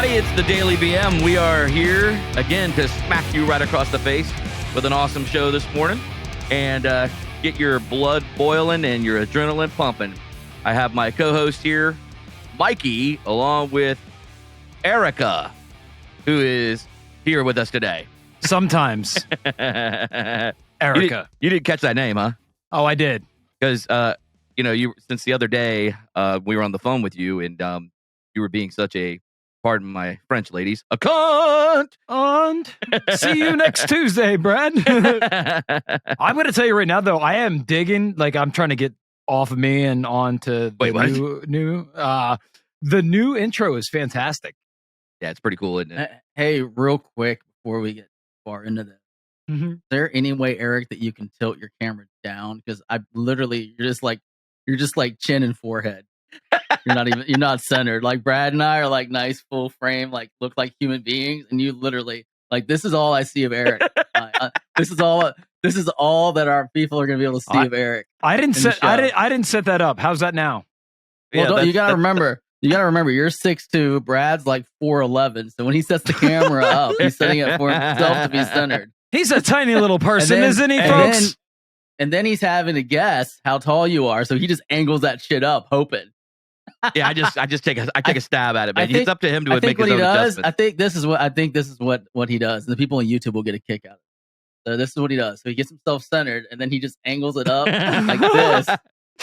everybody. It's the Daily BM. We are here again to smack you right across the face with an awesome show this morning and get your blood boiling and your adrenaline pumping. I have my co-host here, Mikey, along with Erica, who is here with us today. Sometimes. Erica. You didn't catch that name, huh? Oh, I did. Because, you since the other day, we were on the phone with you and you were being such a, pardon my French, ladies, a cunt. And see you next Tuesday, Brad. I'm going to tell you right now, though, I am digging. Like, I'm trying to get off of me and on to the the new intro is fantastic. Yeah, it's pretty cool, isn't it? Hey, real quick before we get far into this, is there any way, Eric, that you can tilt your camera down? Because you're just like chin and forehead. You're not centered. Like Brad and I are like nice full frame, like look like human beings, and you literally like this is all I see of Eric. This is all that our people are gonna be able to see of Eric. I didn't set that up. How's that now? Well, you gotta remember. You're 6'2", Brad's like 4'11", so when he sets the camera up, he's setting it for himself to be centered. He's a tiny little person, isn't he, folks? And then he's having to guess how tall you are, so he just angles that shit up, hoping. Yeah, I just take a stab at it, man. It's up to him to make his own adjustments. I think this is what he does, and the people on YouTube will get a kick out of it. So this is what he does. So he gets himself centered, and then he just angles it up like this.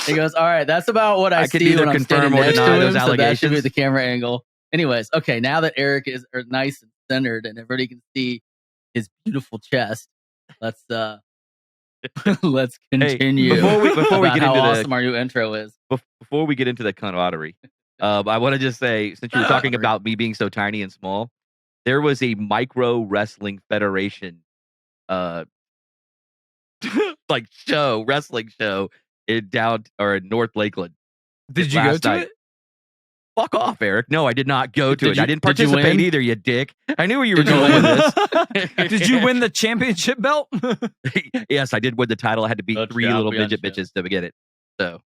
He goes, "All right, that's about what I see when I'm standing next to him." So that should be the camera angle. Anyways, okay, now that Eric is nice and centered, and everybody can see his beautiful chest, let's continue. Hey, before we get how into awesome our new intro is. Before we get into the camaraderie, I want to just say, since you were talking about me being so tiny and small, there was a micro wrestling federation, wrestling show in North Lakeland. Did you go to it? Fuck off, Eric. No, I did not go to it. I didn't participate either, you dick. I knew where you were going with this. Did you win the championship belt? Yes, I did win the title. I had to beat 3 little midget bitches to get it. So,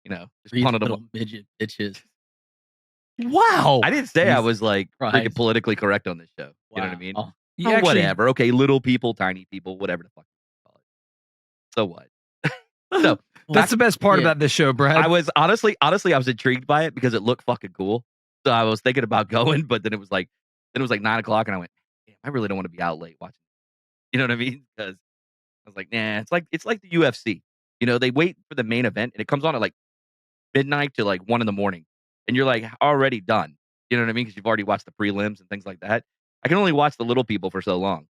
just 3 little midget bitches. Wow. I didn't say I was like freaking politically correct on this show. Wow. You know what I mean? Yeah, whatever. Okay, little people, tiny people, whatever the fuck you call it. So what? So that's the best part about this show, Brad. I was honestly, I was intrigued by it because it looked fucking cool. So I was thinking about going, but then it was like 9:00, and I went, damn, I really don't want to be out late watching. You know what I mean? Because I was like, nah, it's like the UFC. They wait for the main event, and it comes on at like midnight to like 1 a.m, and you're like already done. You know what I mean? Because you've already watched the prelims and things like that. I can only watch the little people for so long.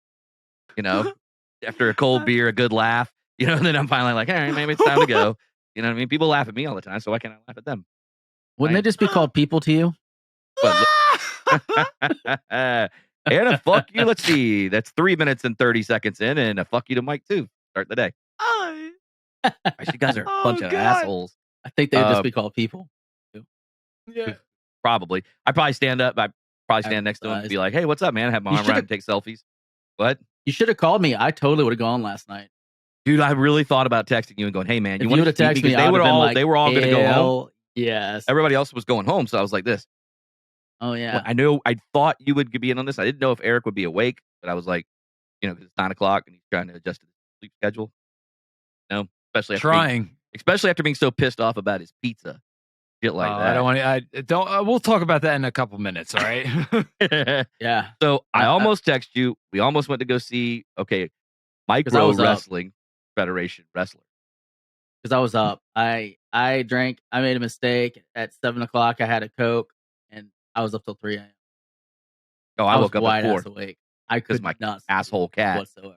After a cold beer, a good laugh. And then I'm finally like, all right, maybe it's time to go. You know what I mean? People laugh at me all the time, so why can't I laugh at them? Wouldn't they just be called people to you? And a fuck you. Let's see. That's 3 minutes and 30 seconds in, and a fuck you to Mike, too. Start the day. You guys are a bunch of assholes. I think they'd just be called people. Yeah. Probably. I'd probably stand up. I'd probably stand next to him and be like, hey, what's up, man? Have my arm around and take selfies. What? You should have called me. I totally would have gone last night. Dude, I really thought about texting you and going, hey, man, you want to text me? They were all going to go home. Yes. Everybody else was going home, so I was like this. Oh, yeah. Well, I thought you would be in on this. I didn't know if Eric would be awake, but I was like, because it's 9:00 and he's trying to adjust his sleep schedule. Especially after being so pissed off about his pizza. Shit like that. We'll talk about that in a couple minutes, all right? Yeah. So I almost text you. We almost went to go see, Micro Wrestling Federation wrestler. Because I was up. I drank. I made a mistake. At 7:00, I had a Coke, and I was up till 3 a.m. Oh, I woke up at 4. Awake. I could my not asshole cat whatsoever.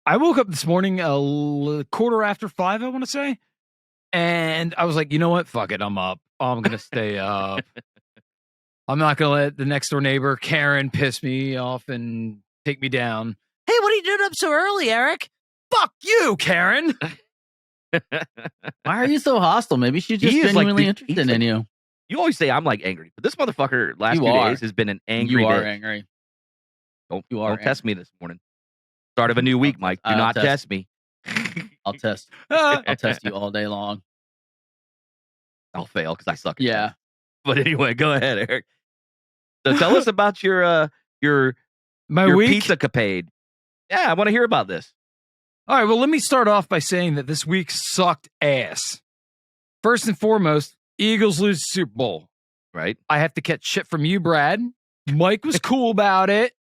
I woke up this morning 5:15, I want to say, and I was like, you know what? Fuck it. I'm up. I'm gonna stay up. I'm not gonna let the next door neighbor Karen piss me off and take me down. Hey, what are you doing up so early, Eric? Fuck you, Karen. Why are you so hostile? Maybe she's just genuinely interested in you. You always say I'm like angry, but this motherfucker last few days has been an angry. You are day. angry. Don't test me this morning. Start of a new week, Mike. Do not test me. I'll test. I'll test you all day long. I'll fail because I suck. At yeah. But anyway, go ahead, Eric. So tell us about your week? pizza capade. Yeah, I want to hear about this. All right, well, let me start off by saying that this week sucked ass. First and foremost, Eagles lose the Super Bowl. Right. I have to catch shit from you, Brad. Mike was cool about it,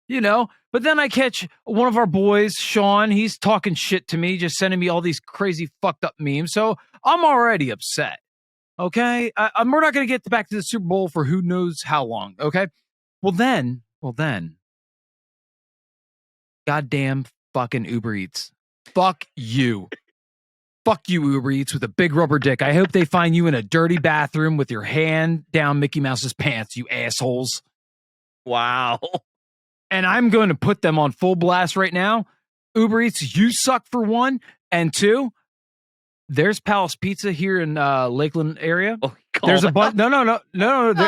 but then I catch one of our boys, Sean. He's talking shit to me, just sending me all these crazy fucked up memes. So I'm already upset. Okay. We're not going to get back to the Super Bowl for who knows how long. Okay. Well then, goddamn fucking Uber Eats. Fuck you. Fuck you, Uber Eats, with a big rubber dick. I hope they find you in a dirty bathroom with your hand down Mickey Mouse's pants, you assholes. Wow. And I'm going to put them on full blast right now. Uber Eats, you suck for one. And two, there's Palace Pizza here in Lakeland area. Oh, there's a bunch. No.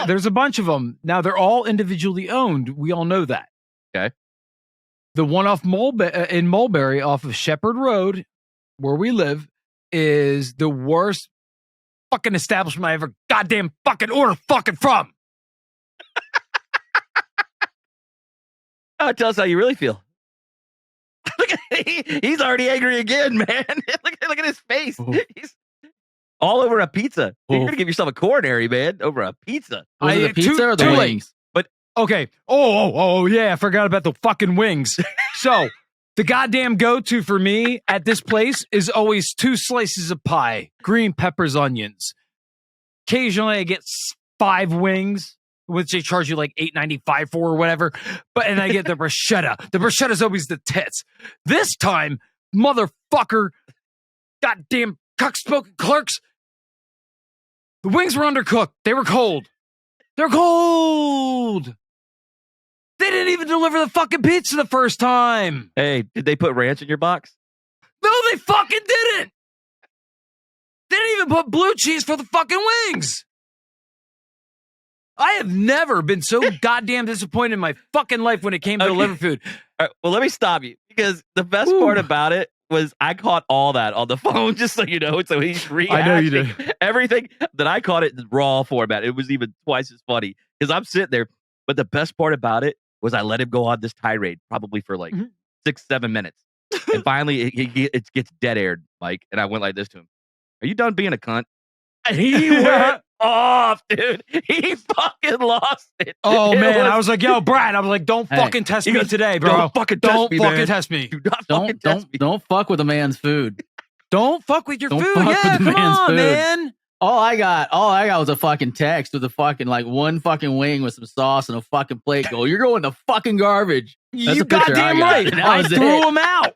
There's a bunch of them. Now, they're all individually owned. We all know that. Okay. The one in Mulberry off of Shepherd Road, where we live, is the worst fucking establishment I ever goddamn fucking order fucking from. Oh, tell us how you really feel. Look at he's already angry again, man. look at his face. Oh. He's all over a pizza. Oh. You're gonna give yourself a coronary, man, over a pizza. Was it the pizza or the wings? But okay. Oh yeah, I forgot about the fucking wings. So the goddamn go-to for me at this place is always 2 slices of pie, green peppers, onions. Occasionally I get 5 wings, which they charge you like $8.95 for or whatever. And I get the bruschetta. The bruschetta is always the tits. This time, motherfucker, goddamn cuck-spoken clerks, the wings were undercooked. They were cold. They're cold. They didn't even deliver the fucking pizza the first time. Hey, did they put ranch in your box? No, they fucking didn't. They didn't even put blue cheese for the fucking wings. I have never been so goddamn disappointed in my fucking life when it came to delivery food. All right, well, let me stop you because the best part about it was I caught all that on the phone, just so you know. So he's rehashing I know you did. Everything that I caught it in raw format. It was even twice as funny because I'm sitting there. But the best part about it was I let him go on this tirade probably for like 6-7 minutes. And finally it gets dead aired, Mike. And I went like this to him. Are you done being a cunt? And he went off, dude. He fucking lost it. Oh, man. I was like, yo, Brad. I was like, don't fucking test me today, bro. Don't fucking test me. Do not fucking test me. Don't fuck with a man's food. Don't fuck with your food. Yeah, come on, man. All I got was a fucking text with a fucking like one fucking wing with some sauce and a fucking plate. Go, you're going to fucking garbage. That's you goddamn right. I threw him out.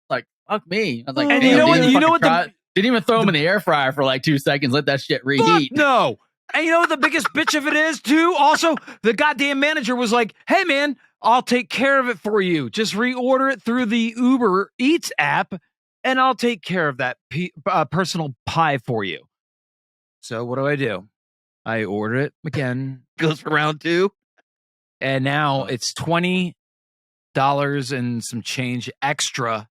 Like, fuck me. I was like, and you know what? Didn't even throw them in the air fryer for like 2 seconds. Let that shit reheat. No. And you know what the biggest bitch of it is too? Also, the goddamn manager was like, hey man, I'll take care of it for you. Just reorder it through the Uber Eats app and I'll take care of that personal pie for you. So what do? I order it again. Goes for round 2. And now it's $20 and some change extra.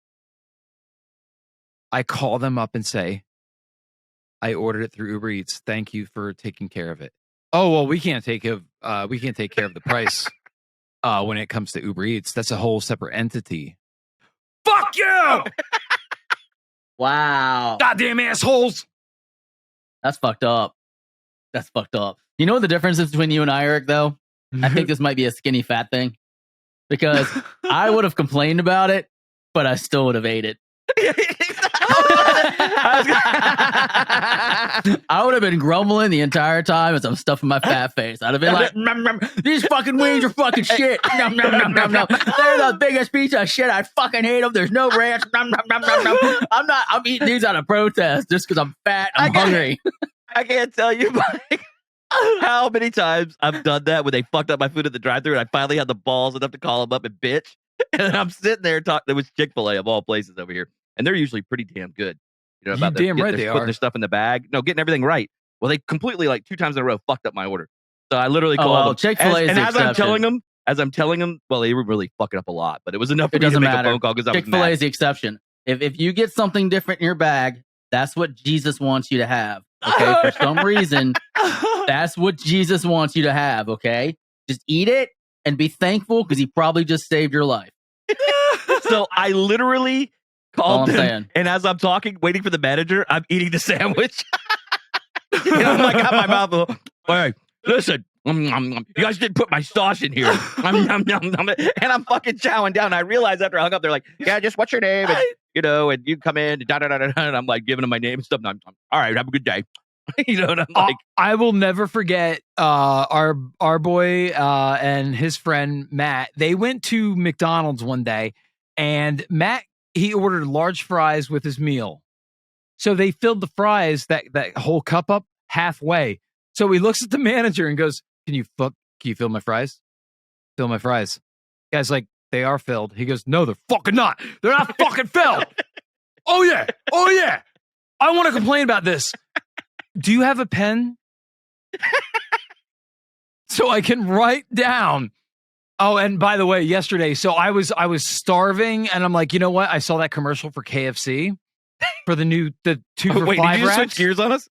I call them up and say, I ordered it through Uber Eats. Thank you for taking care of it. Oh, well, we can't take care of the price when it comes to Uber Eats. That's a whole separate entity. Fuck you! Wow. Goddamn assholes. That's fucked up. You know what the difference is between you and I, Eric, though? I think this might be a skinny fat thing. Because I would have complained about it, but I still would have ate it. I would have been grumbling the entire time as I'm stuffing my fat face. I'd have been like, nom, nom, these fucking wings are fucking shit. Nom, nom, nom, nom, nom. They're the biggest piece of shit. I fucking hate them. There's no ranch. Nom, nom, nom, nom, nom. I'm eating these out of protest just because I'm fat. I'm hungry. I can't tell you, Mike, how many times I've done that when they fucked up my food at the drive-thru and I finally had the balls enough to call them up and bitch. And I'm sitting there talking. It was Chick-fil-A of all places over here. And they're usually pretty damn good. You know, about damn right they putting are. their stuff in the bag. No, getting everything right. Well, they completely, like 2 times in a row, fucked up my order. So I literally called them. Chick-fil-A is and the as exception. I'm telling them, well, they were really fucking up a lot, but it was enough for It me to doesn't make matter. a phone call because I was Chick-fil-A mad. is the exception. If you get something different in your bag, That's what Jesus wants you to have. Okay, for some reason, that's what Jesus wants you to have. Okay, just eat it and be thankful because he probably just saved your life. So I literally called them, saying. and as I'm talking, waiting for the manager, I'm eating the sandwich. And I'm like, got my mouth full. All right, listen, you guys didn't put my sauce in here. And I'm fucking chowing down. And I realized after I hung up, they're like, yeah, just what's your name? And, and you come in, and I'm like giving them my name and stuff. And I'm all right, have a good day. And I'm like, I will never forget our boy and his friend Matt. They went to McDonald's one day, and Matt, he ordered large fries with his meal. So they filled the fries, that whole cup up halfway. So he looks at the manager and goes, Can you fill my fries? Fill my fries. Guy's like, they are filled. He goes, no, they're fucking not. They're not fucking filled. Oh yeah. I want to complain about this. Do you have a pen? So I can write down. Oh, and by the way, yesterday, so I was starving, and I'm like, you know what? I saw that commercial for KFC for the 2 for wait, $5 did you wraps. switch gears on us?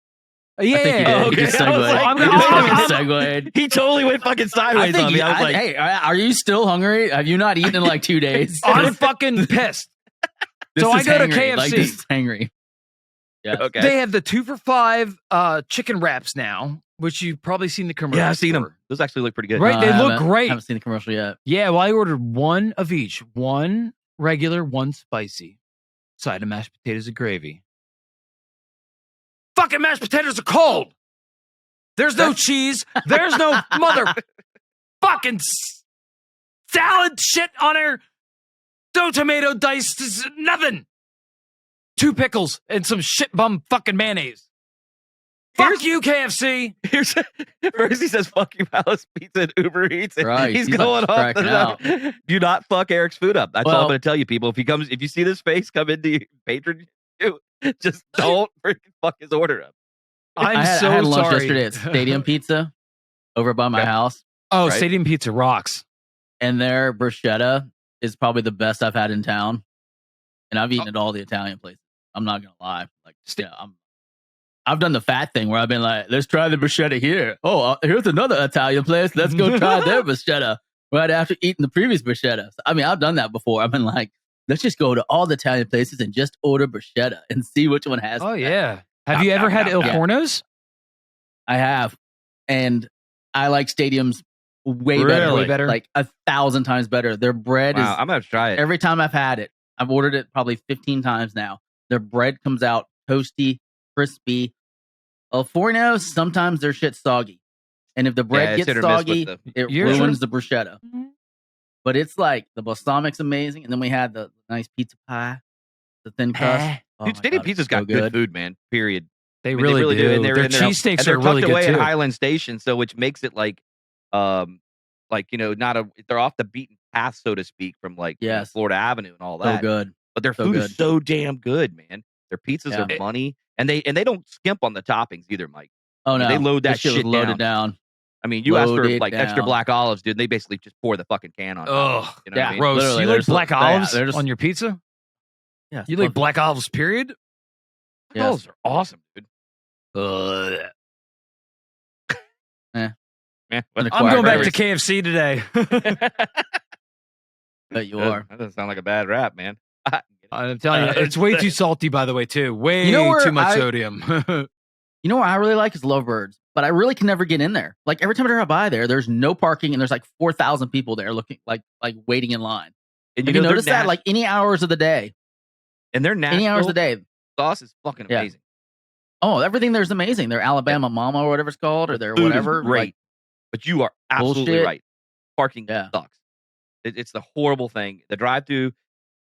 Yeah, I think he did. Oh, okay. He just I was like, segued. He totally went fucking sideways on me. I was like, hey, are you still hungry? Have you not eaten in like 2 days? I'm fucking pissed. So I go to KFC. Like, this is hangry. Yeah. okay. They have the 2 for $5 chicken wraps now, which you've probably seen the commercial. Yeah, I've seen for. them. Those actually look pretty good. Right, they look great. I haven't seen the commercial yet. Yeah, well, I ordered one of each. One regular, one spicy. Side of mashed potatoes and gravy. Fucking mashed potatoes are cold. There's no cheese. There's no mother fucking salad shit on there. No tomato diced. Nothing. 2 pickles and some shit bum fucking mayonnaise. Fuck you, KFC. First he says, fuck you, Palace Pizza and Uber Eats. And Right, he's he's going like off cracking out. Do not fuck Eric's food up. That's all I'm Well- going to tell you, people. If you see this face come into your patron, just don't freaking fuck his order up. I'm I so had lunch sorry. yesterday at Stadium Pizza over by my Okay. house, Oh, Right. Stadium Pizza rocks. and their bruschetta is probably the best I've had in town. And I've eaten at all the Italian places. I'm not gonna lie. Like, I've done the fat thing where I've been like, let's try the bruschetta here. Oh, here's another Italian place. Let's go try their bruschetta right after eating the previous bruschetta. So, I mean, I've done that before. I've been like, let's just go to all the Italian places and just order bruschetta and see which one has. Oh, the yeah. Have you ever had Il Forno's? I have, and I like Stadium's way better. Really? Way better. Like 1,000 times better. Their bread Wow, is I'm going to try it. every time I've had it. I've ordered it probably 15 times now. Their bread comes out toasty, crispy. El Forno's, sometimes their shit's soggy, and if the bread it's gets hit or miss with soggy, the- it Yours ruins are- the bruschetta. But it's like the balsamic's amazing, and then we had the nice pizza pie, the thin crust. Oh Dude, my Stadium God, Pizza's it's got so good food, man. Period. They I mean, really do. And Their they're cheesesteaks and they're are really tucked good, away too. at Highland Station, so which makes it like not they're off the beaten path, so to speak, from like Yes. Florida Avenue and all So that. good. But their So food good. is so damn good, man. Their pizzas Yeah. are money, and they don't skimp on the toppings either, Mike. Oh no, They load that This shit shit was loaded down. I mean, you ask for Load it like extra down. black olives, dude. And they basically just pour the fucking can on. top. Ugh. You know what I mean? Gross. Literally, You like there's- black yeah, olives they're just- on your pizza? Yeah, You like black olives, period? Yes. Olives are awesome, dude. Eh. Man, An I'm acquired going back to taste. KFC today. Bet you are. That doesn't sound like a bad rap, man. I'm telling you, it's way too salty, by the way, too. Way You know where too much I- sodium. You know what I really like is Lovebirds, but I really can never get in there. Like every time I drive by there, there's no parking and there's like 4,000 people there looking like waiting in line. And Have you know, noticed their that? Like any hours of the day, and their any hours Nashville of the day. sauce is fucking Yeah. amazing. Oh, everything there's amazing. Their Alabama Mama or whatever it's called, or their Food is whatever. great. Like, But you are absolutely Bullshit. right. Parking Yeah. sucks. It's the horrible thing. The drive-through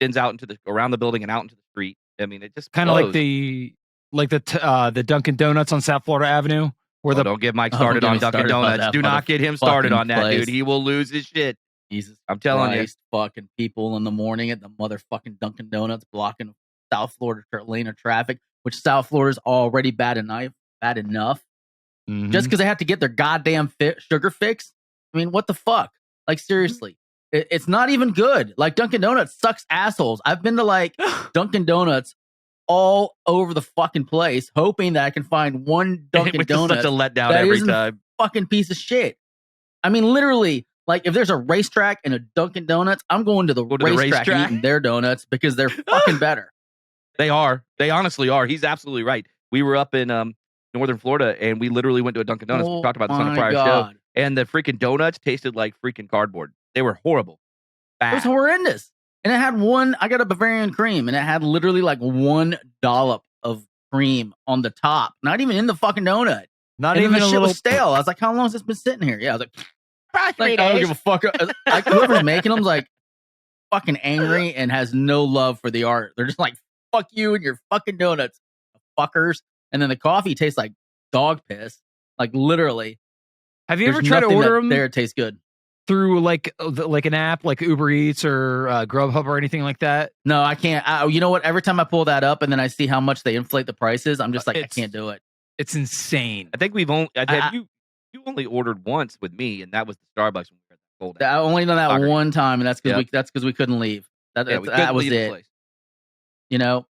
extends out into around the building and out into the street. I mean, it just Kind of like blows. the Dunkin' Donuts on South Florida Avenue, where Oh, don't get Mike started don't on get me Dunkin' started about Donuts. that Do not get him started motherfucking on that, place. dude. He will lose his shit. Jesus I'm telling you. Christ, fucking people in the morning at the motherfucking Dunkin' Donuts blocking South Florida lane of traffic, which South Florida's already bad enough. Mhm. Just because they have to get their goddamn sugar fix. I mean, what the fuck? Like, seriously, it's not even good. Like, Dunkin' Donuts sucks assholes. I've been to like Dunkin' Donuts all over the fucking place, hoping that I can find one Dunkin' Which is Donuts such a letdown that every isn't time. a fucking piece of shit. I mean, literally, like if there's a racetrack and a Dunkin' Donuts, I'm going to the racetrack and eating their donuts because they're fucking better. They are. They honestly are. He's absolutely right. We were up in northern Florida, and we literally went to a Dunkin' Donuts. We talked about this on a prior show, and the freaking donuts tasted like freaking cardboard. They were horrible. Bad. It was horrendous. And it had one. I got a Bavarian cream, and it had literally like one dollop of cream on the top, not even in the fucking donut. Not and even the a shit little. was stale. I was like, "How long has this been sitting here?" Yeah, I was like, "3 days." I don't give a fuck. Like whoever's making them's like fucking angry and has no love for the art. They're just like, "Fuck you and your fucking donuts, fuckers." And then the coffee tastes like dog piss, like literally. Have you ever tried to order them? There, it tastes good through like an app like Uber Eats or Grubhub or anything like that? No, I can't. You know what? Every time I pull that up and then I see how much they inflate the prices, I'm just like, I can't do it. It's insane. I think we've only you only ordered once with me, and that was the Starbucks when we were at the Golden. I only done that one time, and that's because we couldn't leave. That was it. You know,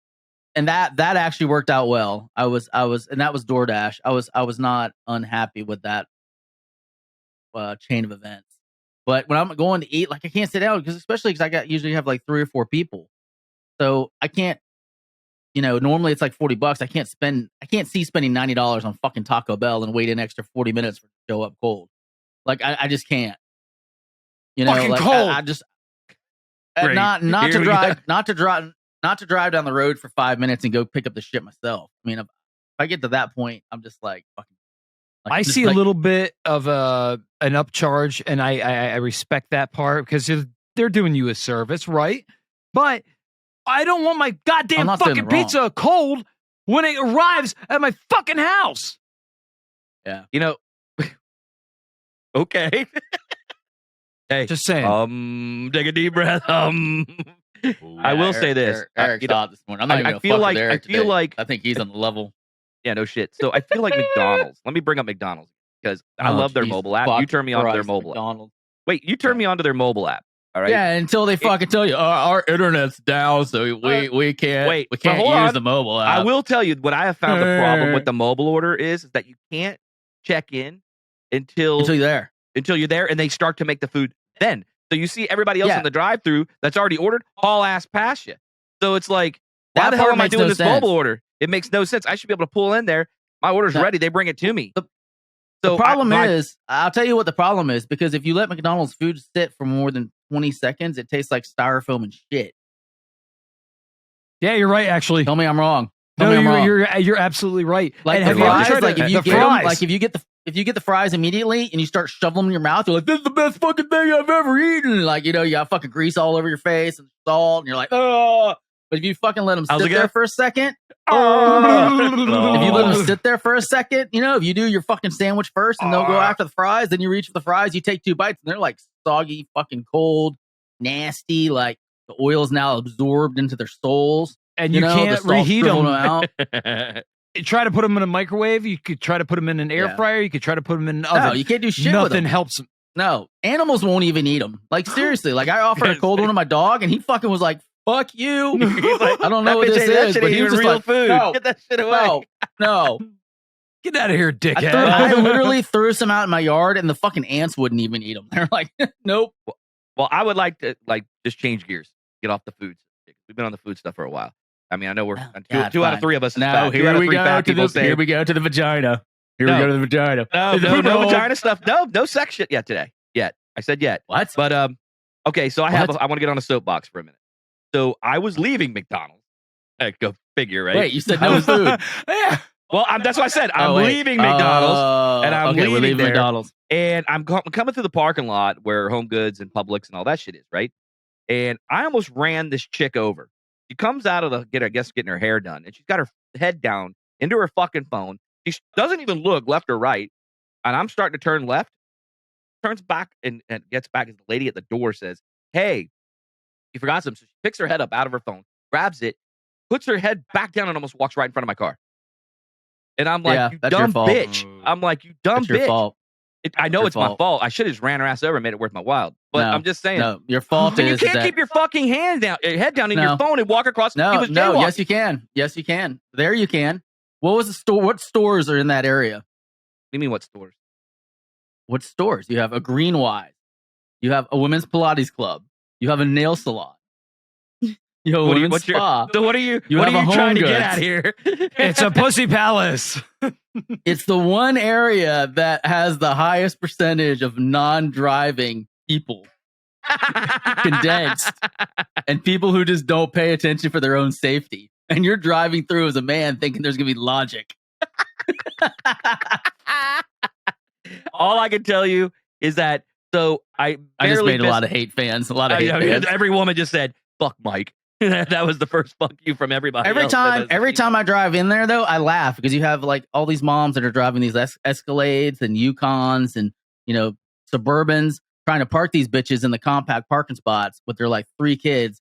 and that actually worked out well. I was, and that was DoorDash. I was not unhappy with that chain of events. But when I'm going to eat, like I can't sit down especially because I usually have like 3 or 4 people, so I can't. You know, normally it's like $40. I can't see spending $90 on fucking Taco Bell and wait an extra 40 minutes for it to show up cold. Like I just can't. You know, fucking like cold. I just not to drive down the road for 5 minutes and go pick up the shit myself. I mean, if I get to that point, I'm just like fucking. I see a little bit of an upcharge, and I respect that part because they're doing you a service, right? But I don't want my goddamn fucking pizza cold when it arrives at my fucking house. Yeah. You know, okay. Hey, just saying. Take a deep breath. I will say this. Eric thought this morning. I'm not even I feel like I think he's on the level. Yeah, no shit. So I feel like McDonald's. Let me bring up McDonald's because I love their mobile app. You turn me on to their mobile app. Wait, you turn me on to their mobile app. All right. Yeah, until they fucking tell you our internet's down, so we can't use the mobile app. I will tell you what I have found the problem with the mobile order is that you can't check in until you're there, and they start to make the food then. So you see everybody else in the drive-through that's already ordered haul ass past you. So it's like, why the hell am I doing this mobile order? It makes no sense. I should be able to pull in there. My order's ready. They bring it to me. The problem is, I'll tell you what the problem is, because if you let McDonald's food sit for more than 20 seconds, it tastes like styrofoam and shit. Yeah, you're right. Actually, tell me I'm wrong. You're absolutely right. Like and the fries, like if you get the fries immediately and you start shoveling them in your mouth, you're like, "This is the best fucking thing I've ever eaten." Like, you know, you got fucking grease all over your face and salt, and you're like, "Oh." But if you fucking let them sit there for a second, if you let them sit there for a second, you know, if you do your fucking sandwich first and they'll go after the fries, then you reach for the fries, you take 2 bites, and they're like soggy, fucking cold, nasty, like the oil's now absorbed into their souls. And you can't reheat them out. You try to put them in a microwave. You could try to put them in an air fryer. You could try to put them in an oven. No, you can't do shit with them. Nothing helps them. No, animals won't even eat them. Like, seriously. Like, I offered a cold one to my dog, and he fucking was like, "Fuck you." Like, I don't know what this is, but he was just real like, food. No, get that shit away. No. Get out of here, dickhead. I literally threw some out in my yard, and the fucking ants wouldn't even eat them. They're like, nope. Well, I would like to just change gears, get off the food. We've been on the food stuff for a while. I mean, I know we're two out of 3 of us. Now here we go to the vagina. Here we go to the vagina. No vagina stuff. No sex shit yet today. Yet. I said yet. What? But okay. So I want to get on a soapbox for a minute. So I was leaving McDonald's. Go figure, right? Wait, you said no food. Yeah. Well, that's what I said. I'm leaving McDonald's, and I'm leaving there, McDonald's, and I'm coming through the parking lot where Home Goods and Publix and all that shit is, right? And I almost ran this chick over. She comes out of getting her hair done, and she's got her head down into her fucking phone. She doesn't even look left or right, and I'm starting to turn left. Turns back and gets back as the lady at the door says, "Hey, you forgot something." So she picks her head up out of her phone, grabs it, puts her head back down, and almost walks right in front of my car. And I'm like, "You dumb bitch!" I'm like, "You dumb bitch!" I know Your it's my fault. fault. I should have just ran her ass over and made it worth my while. But No, I'm just saying. No, your fault You is can't that keep your fucking head down in your phone and walk across. He no, was no. jaywalking. Yes, you can. Yes, you can. There, you can. What was the store? What stores are in that area? What do you mean, what stores? What stores? You have a Greenwise. You have a women's Pilates club. You have a nail salon. You have a women's spa. So what are you trying to get at here? It's a pussy palace. It's the one area that has the highest percentage of non-driving people condensed, and people who just don't pay attention for their own safety. And you're driving through as a man thinking there's gonna be logic. All I can tell you is that I just made a lot of hate fans. A lot of hate fans. Every woman just said, "Fuck Mike." That was the first fuck you from everybody. Every time I drive in there, though, I laugh because you have like all these moms that are driving these Escalades and Yukons and Suburbans trying to park these bitches in the compact parking spots with their like 3 kids,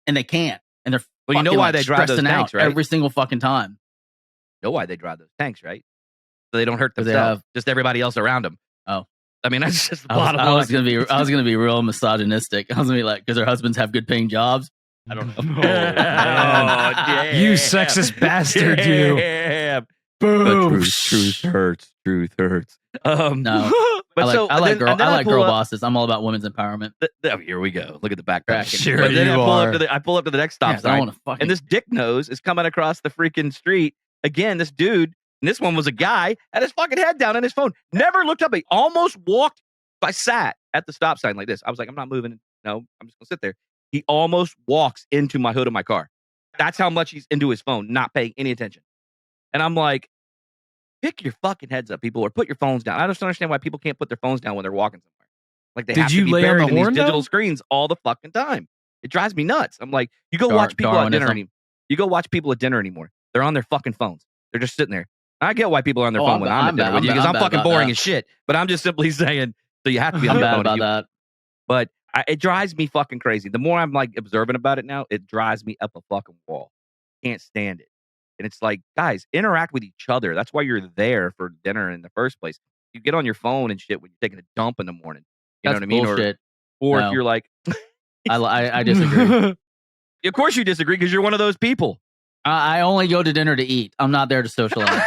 and they can't. And they're you know why they drive those tanks, right? Every single fucking time. You know why they drive those tanks, right? So they don't hurt themselves, just everybody else around them. Oh, I mean, that's just I was gonna be real misogynistic. I was gonna be like, because their husbands have good paying jobs. I don't know. You sexist bastard, you. Boom. Truth hurts. Truth hurts. No. But I like girl bosses. I'm all about women's empowerment. Here we go. Look at the backpack. Sure, but then you I pull up to the next stop sign, and this dick nose is coming across the freaking street. Again, this dude, and this one was a guy, had his fucking head down on his phone. Never looked up. He almost walked. I sat at the stop sign like this. I was like, I'm not moving. No, I'm just going to sit there. He almost walks into my hood of my car. That's how much he's into his phone, not paying any attention. And I'm like, pick your fucking heads up, people, or put your phones down. I just don't understand why people can't put their phones down when they're walking somewhere. Like they have to be buried in these digital screens all the fucking time. It drives me nuts. I'm like, you go watch people at dinner anymore. You go watch people at dinner anymore. They're on their fucking phones. They're just sitting there. I get why people are on their phone when I'm at dinner with you because I'm fucking boring as shit. But I'm just simply saying, so you have to be on your phone. About that. But it drives me fucking crazy. The more I'm like observant about it now, it drives me up a fucking wall. Can't stand it. And it's like, guys, interact with each other. That's why you're there for dinner in the first place. You get on your phone and shit when you're taking a dump in the morning. You know what I mean? Bullshit. Or if you're like, I disagree. Of course you disagree because you're one of those people. I only go to dinner to eat. I'm not there to socialize.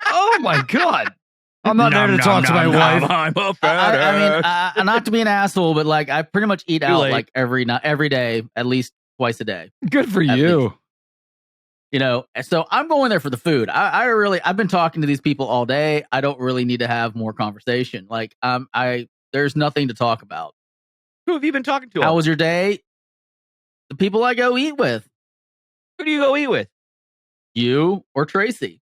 Oh my God. I'm not there to talk to my wife. I'm a fat I mean, not to be an asshole, but like I pretty much eat out like every day, at least twice a day. Good for you. So I'm going there for the food. I've been talking to these people all day. I don't really need to have more conversation. Like, there's nothing to talk about. Who have you been talking to? How was your day? The people I go eat with. Who do you go eat with? You or Tracy.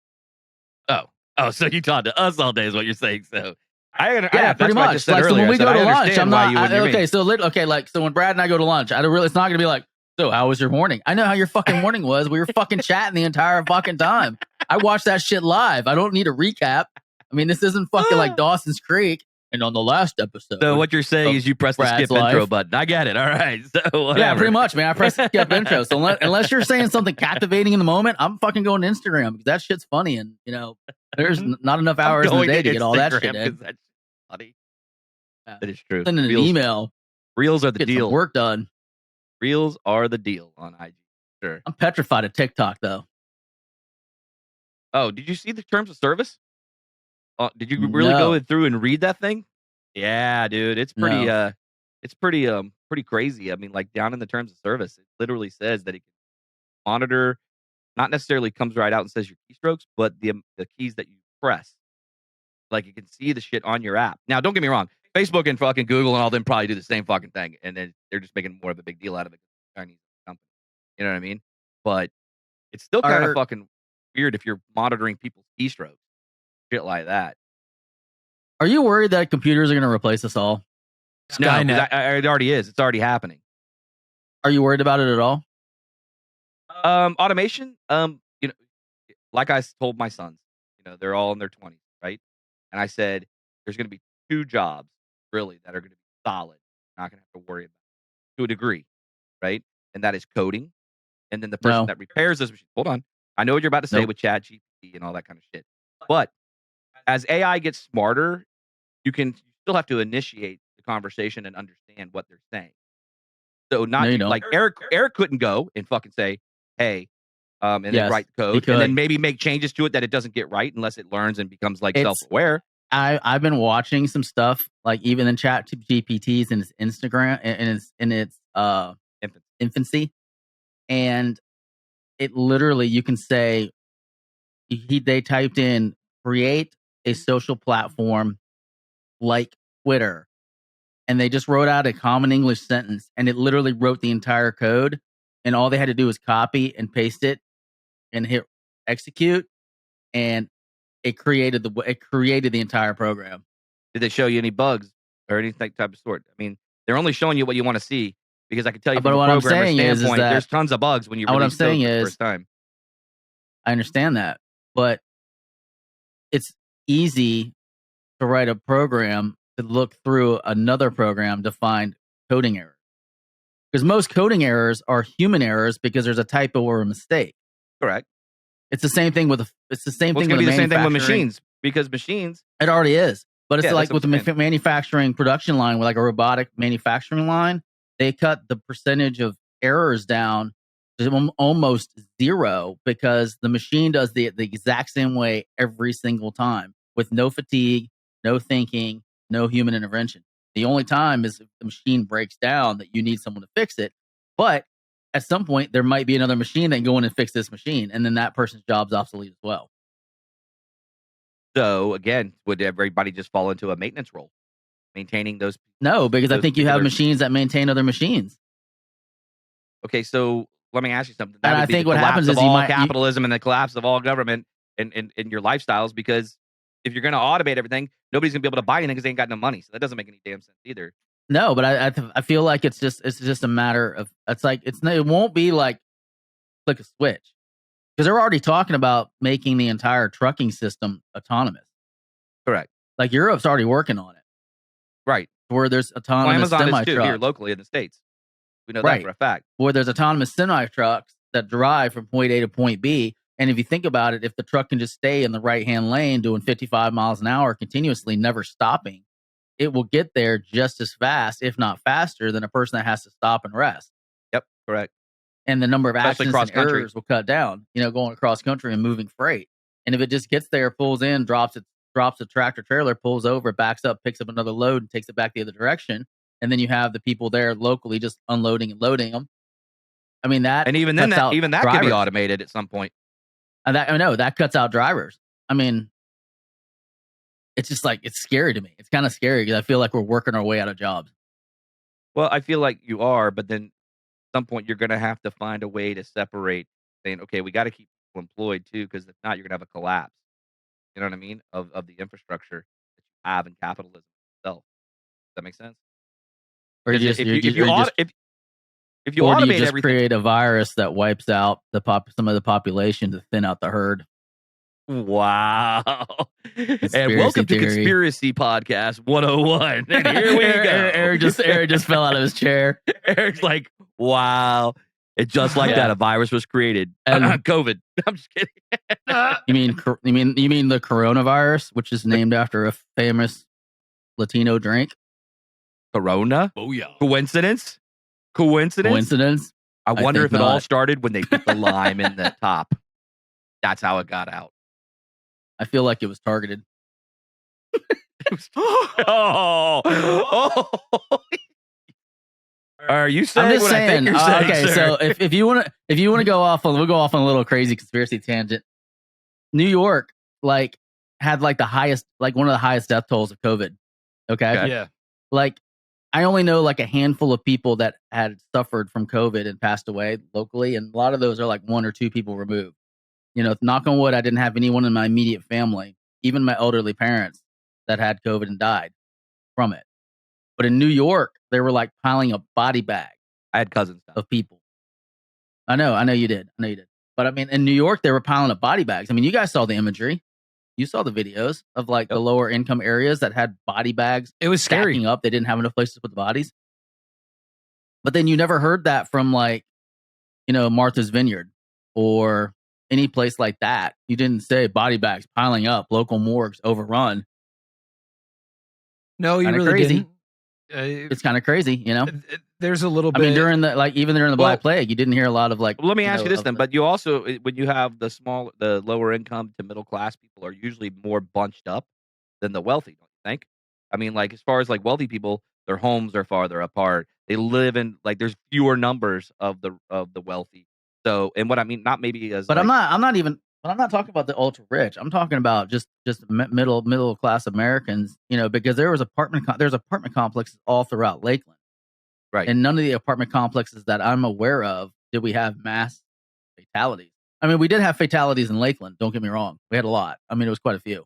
Oh, so you talk to us all day is what you're saying. So pretty much. Like, so when we go to lunch, I'm not okay. So when Brad and I go to lunch, it's not gonna be like, so how was your morning? I know how your fucking morning was. We were fucking chatting the entire fucking time. I watched that shit live. I don't need a recap. I mean, this isn't fucking like Dawson's Creek. And on the last episode, so what you're saying is you press the skip intro button. I get it. All right. So whatever. Yeah, pretty much, man. I press the skip intro. So unless you're saying something captivating in the moment, I'm fucking going to Instagram because that shit's funny, and there's not enough hours in the day to get all that shit in. That's funny. Yeah. That is true. Sending an email. Reels are the deal. Work done. Reels are the deal on IG. Sure. I'm petrified of TikTok though. Oh, did you see the terms of service? Did you really go through and read that thing? Yeah, dude, it's pretty. It's pretty crazy. I mean, like down in the terms of service, it literally says that it can monitor. Not necessarily comes right out and says your keystrokes, but the keys that you press. Like it can see the shit on your app. Now, don't get me wrong. Facebook and fucking Google and all them probably do the same fucking thing, and then they're just making more of a big deal out of it. Chinese company, you know what I mean? But it's still kind of fucking weird if you're monitoring people's keystrokes, shit like that. Are you worried that computers are going to replace us all? No, it already is. It's already happening. Are you worried about it at all? Automation. Like I told my sons, they're all in their 20s, right? And I said, there's going to be 2 jobs really that are going to be solid. You're not going to have to worry about it, to a degree, right? And that is coding. And then the person that repairs this machine. Hold on. I know what you're about to say with Chat GPT and all that kind of shit. But as AI gets smarter, you still have to initiate the conversation and understand what they're saying. So No, you don't. like Eric couldn't go and fucking say, "Hey," and then Yes, write the he code, and then could. maybe make changes to it that it doesn't get right unless it learns and becomes like It's self-aware. I've been watching some stuff like even in Chat GPTs and its Instagram and its Infants. infancy, and it literally you can say they typed in create a social platform like Twitter, and they just wrote out a common English sentence, and it literally wrote the entire code, and all they had to do was copy and paste it and hit execute, and it created the entire program. Did they show you any bugs or anything type of sort? I mean, they're only showing you what you want to see because I can tell you But from a what I'm programmer saying is standpoint, that there's tons of bugs when you what I'm release code saying for the is first time. I understand that, but it's easy to write a program to look through another program to find coding errors. Because most coding errors are human errors because there's a typo or a mistake. Correct. It's the same thing with it's the same Well, it's thing going to with be the same thing with manufacturing. machines because machines. It already is, but it's Yeah, like that's with what the I'm saying. manufacturing production line, with like a robotic manufacturing line, they cut the percentage of errors down to almost zero because the machine does the exact same way every single time with no fatigue, no thinking, no human intervention. The only time is if the machine breaks down that you need someone to fix it. But at some point, there might be another machine that can go in and fix this machine, and then that person's job's obsolete as well. So again, would everybody just fall into a maintenance role, maintaining those? No, because I those think you have particular- machines that maintain other machines. Okay, so let me ask you something. And That I would be think the what collapse happens of is you all might- you- capitalism and the collapse of all government and your lifestyles. Because if you're going to automate everything, nobody's going to be able to buy anything because they ain't got no money. So that doesn't make any damn sense either. No, but I feel like it's just a matter of it won't be like click a switch because they're already talking about making the entire trucking system autonomous. Correct. Like Europe's already working on it, Right. where there's Well, autonomous Amazon is semi too here trucks. locally in the States. We know that Right. for a fact. Where there's autonomous semi trucks that drive from point A to point B. And if you think about it, if the truck can just stay in the right hand lane doing 55 miles an hour continuously, never stopping, it will get there just as fast, if not faster, than a person that has to stop and rest. Yep. Correct. And the number of Especially accidents and cross-country. errors will cut down, going across country and moving freight. And if it just gets there, pulls in, drops a tractor trailer, pulls over, backs up, picks up another load and takes it back the other direction. And then you have the people there locally just unloading and loading them. I mean, that, And even then, that could be drivers. automated at some point. And that cuts out drivers. I mean, it's just like, it's scary to me. It's kind of scary because I feel like we're working our way out of jobs. Well, I feel like you are, but then at some point you're going to have to find a way to separate, saying, okay, we got to keep people employed too, because if not, you're going to have a collapse. You know what I mean? Of the infrastructure that you have in capitalism itself. Does that make sense? Or If you automate everything, create a virus that wipes out some of the population to thin out the herd. Wow. And Conspiracy welcome to theory. Conspiracy Podcast 101. And here we go. Eric just fell out of his chair. Eric's like, wow. It just like Yeah. that, a virus was created. And- COVID. I'm just kidding. You mean the coronavirus, which is named after a famous Latino drink? Corona? Oh yeah. Coincidence? Coincidence? I wonder think if it all not. started when they put the lime in the top. That's how it got out. I feel like it was targeted. Oh. Are you saying I'm just what saying. I think you're saying, Okay, sir? so if you want to go off on, we'll go off on a little crazy conspiracy tangent. New York had one of the highest death tolls of COVID. Okay. Okay. Yeah. I only know a handful of people that had suffered from COVID and passed away locally, and a lot of those are one or two people removed. Knock on wood, I didn't have anyone in my immediate family, even my elderly parents, that had COVID and died from it. But in New York, they were piling up body bags I had cousins. of people. I know you did. But I mean, in New York, they were piling up body bags. I mean, you guys saw the imagery. You saw the videos of the lower income areas that had body bags. It was scary. Stacking up. They didn't have enough places to put the bodies. But then you never heard that from Martha's Vineyard or any place like that. You didn't say body bags piling up, local morgues overrun. No, you Kinda really crazy. didn't. It's kind of crazy, you know. There's a little I bit. mean, during the Black Plague, you didn't hear a lot of like. Let me ask you this of then. But you also, when you have the lower income to middle class people are usually more bunched up than the wealthy, don't you think? I mean, like as far as like wealthy people, their homes are farther apart. They live in like there's fewer numbers of the wealthy. So, and what I mean, not maybe as But like I'm not even. But I'm not talking about the ultra rich. I'm talking about just middle class Americans. You know, because there's apartment complexes all throughout Lakeland, right. and none of the apartment complexes that I'm aware of did we have mass fatalities. I mean, we did have fatalities in Lakeland. Don't get me wrong. We had a lot. I mean, it was quite a few,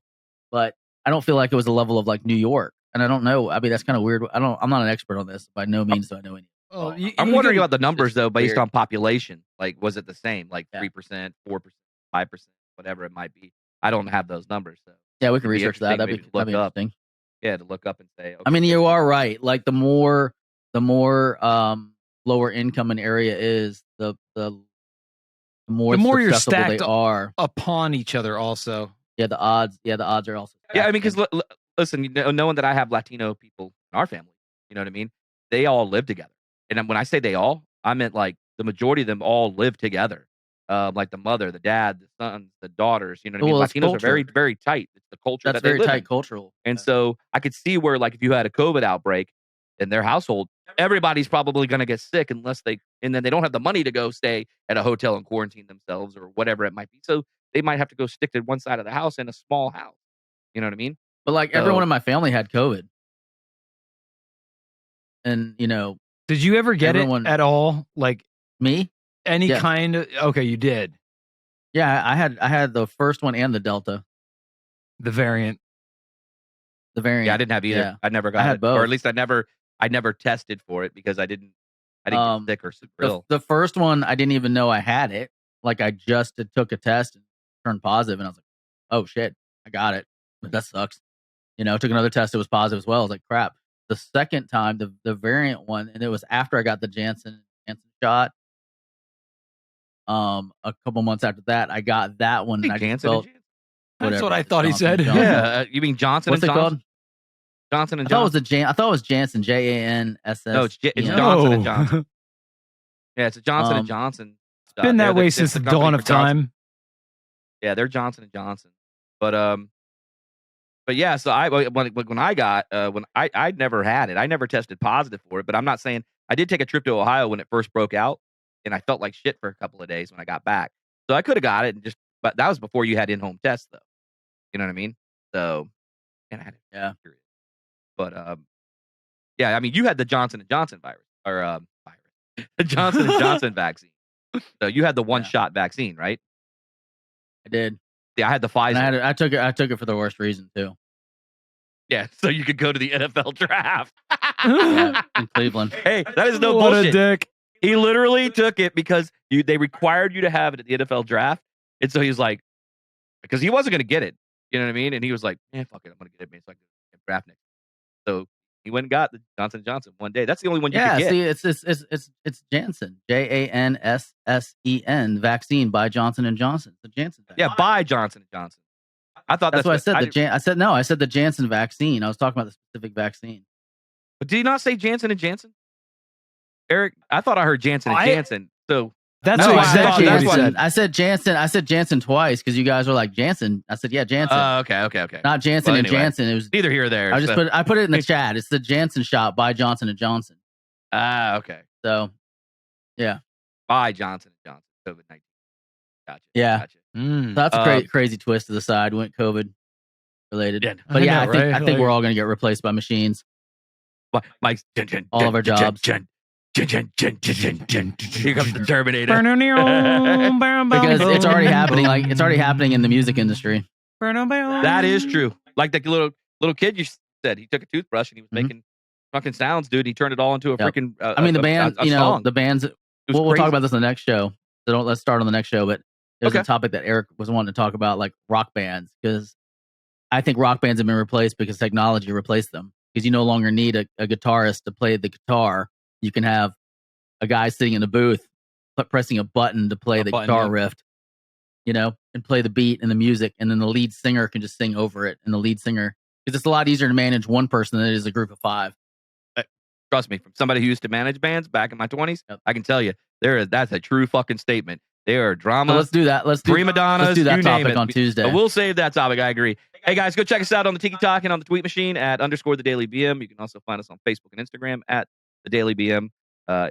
but I don't feel like it was the level of like New York. And I don't know. I mean, that's kind of weird. I'm not an expert on this by no means. Do I know any? Oh, I'm wondering about the numbers just though, based weird. on population. Like, was it the same? Like Yeah. 3%, 4%, 5%, whatever it might be. I don't have those numbers, so Yeah, we can it'd be research that. interesting That'd maybe to be look up. interesting. Yeah, to look up and say. Okay, I mean, you are right. Like the more lower income an area is, the more you're susceptible stacked they are. upon each other. Also, Yeah, the odds are also. Yeah, I mean, stacked because listen, you know, knowing that I have Latino people in our family, you know what I mean? They all live together, and then when I say they all, I meant like the majority of them all live together. Like the mother, the dad, the sons, the daughters. You know what I mean? Well, it's Latinos are very, culture. very tight. It's the culture That's that they very live tight in. cultural. And so I could see where, like, if you had a COVID outbreak in their household, everybody's probably going to get sick and then they don't have the money to go stay at a hotel and quarantine themselves or whatever it might be. So they might have to go stick to one side of the house in a small house. You know what I mean? But like everyone in my family had COVID, and you know, did you ever get it at all? Like me? any Yes. kind of? Okay, you did. Yeah, I had the first one and the Delta, The variant. the variant. Yeah, I didn't have either. Yeah. I never I got had it, or both. at least I never tested for it because I didn't get sick or super ill. The first one, I didn't even know I had it. Like I just took a test and turned positive, and I was like, "Oh shit, I got it." But that sucks. You know, took another test, it was positive as well. I was like, "Crap." The second time, the variant one, and it was after I got the Janssen shot. A couple months after that, I got that one, and I just Janssen felt That's whatever. what I Just thought he Johnson said. and Johnson. Yeah, you mean Johnson What's and it Johnson? called? Johnson and I thought it Johnson. was I thought it was Janssen, JANSS. No, it's Yeah. Johnson and Johnson. Yeah, it's a Johnson and Johnson. It's been that way since the dawn of time. Yeah, they're Johnson and Johnson. But yeah, so when I got when I'd never had it. I never tested positive for it, but I'm not saying I did take a trip to Ohio when it first broke out, and I felt like shit for a couple of days when I got back. So I could have got it, but that was before you had in-home tests, though. You know what I mean? So, and I had it. Yeah. Period. But yeah, I mean, you had the Johnson and Johnson virus the Johnson and Johnson vaccine. So you had the one-shot vaccine, right? I did. Yeah, I had the Pfizer. And I took it for the worst reason too. Yeah, so you could go to the NFL draft. Yeah, in Cleveland. Hey, that is no What bullshit. a dick. He literally took it because they required you to have it at the NFL draft. And so he's like, because he wasn't going to get it. You know what I mean? And he was like, fuck it. I'm going to get it, man. So I can draft next. So he went and got the Johnson & Johnson one day. That's the only one you could get. See, it's Janssen. JANSSEN vaccine by Johnson & Johnson. The Janssen vaccine. Yeah, by Johnson & Johnson. I thought that's what I said. I said the Janssen vaccine. I was talking about the specific vaccine. But did he not say Janssen & Janssen? Eric, I thought I heard Janssen & Janssen. So that's no, what exactly I said. I said Janssen. I said Janssen twice because you guys were like Janssen. I said, yeah, Janssen. Okay. Not Janssen and Janssen. It was neither here or there. I put it in the chat. It's the Janssen shot by Johnson & Johnson. Okay. So, yeah. By Johnson & Johnson, COVID-19. Gotcha. Yeah. Gotcha. So that's a crazy twist to the side. Went COVID related. Yeah. But yeah, I think we're all going to get replaced by machines. Mike's all of our jobs. Here comes the Terminator. Because it's already happening. Like it's already happening in the music industry. That is true. Like the little kid you said, he took a toothbrush and he was making fucking sounds, dude. He turned it all into a freaking. I mean, the band. Song. The bands. We'll talk about this in the next show. So let's start on the next show. But there's a topic that Eric was wanting to talk about, like rock bands, because I think rock bands have been replaced because technology replaced them. Because you no longer need a guitarist to play the guitar. You can have a guy sitting in a booth pressing a button to play the guitar riff, and play the beat and the music, and then the lead singer can just sing over it, and the lead singer Because it's a lot easier to manage one person than it is a group of 5. Trust me, from somebody who used to manage bands back in my 20s, Yep. I can tell you that's a true fucking statement. There are drama. So let's do that. Prima donnas. Let's do that you name topic it. on Tuesday. But we'll save that topic. I agree. Hey guys, go check us out on the Tiki Talk and on the Tweet Machine at _ the Daily BM. You can also find us on Facebook and Instagram at the Daily BM.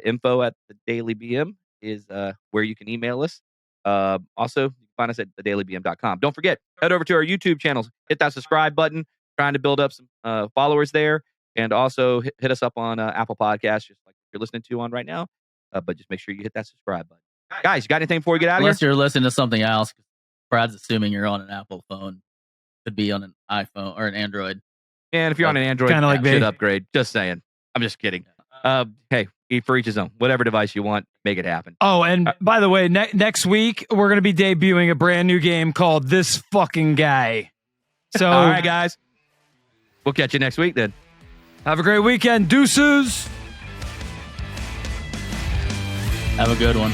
Info at the Daily BM is where you can email us. Also, you can find us at thedailybm.com. Don't forget, head over to our YouTube channels. Hit that subscribe button. Trying to build up some followers there. And also hit us up on Apple Podcasts, just like you're listening to on right now. But just make sure you hit that subscribe button. Guys, you got anything before we get out of Unless here? you're listening to something else. Brad's assuming you're on an Apple phone. Could be on an iPhone or an Android. And if you're on an Android, Kinda like me. should upgrade. Just saying. I'm just kidding. Hey, for each his own. Whatever device you want, make it happen. Oh, and by the way, next week we're going to be debuting a brand new game called This Fucking Guy. So, all right, guys. We'll catch you next week then. Have a great weekend. Deuces. Have a good one.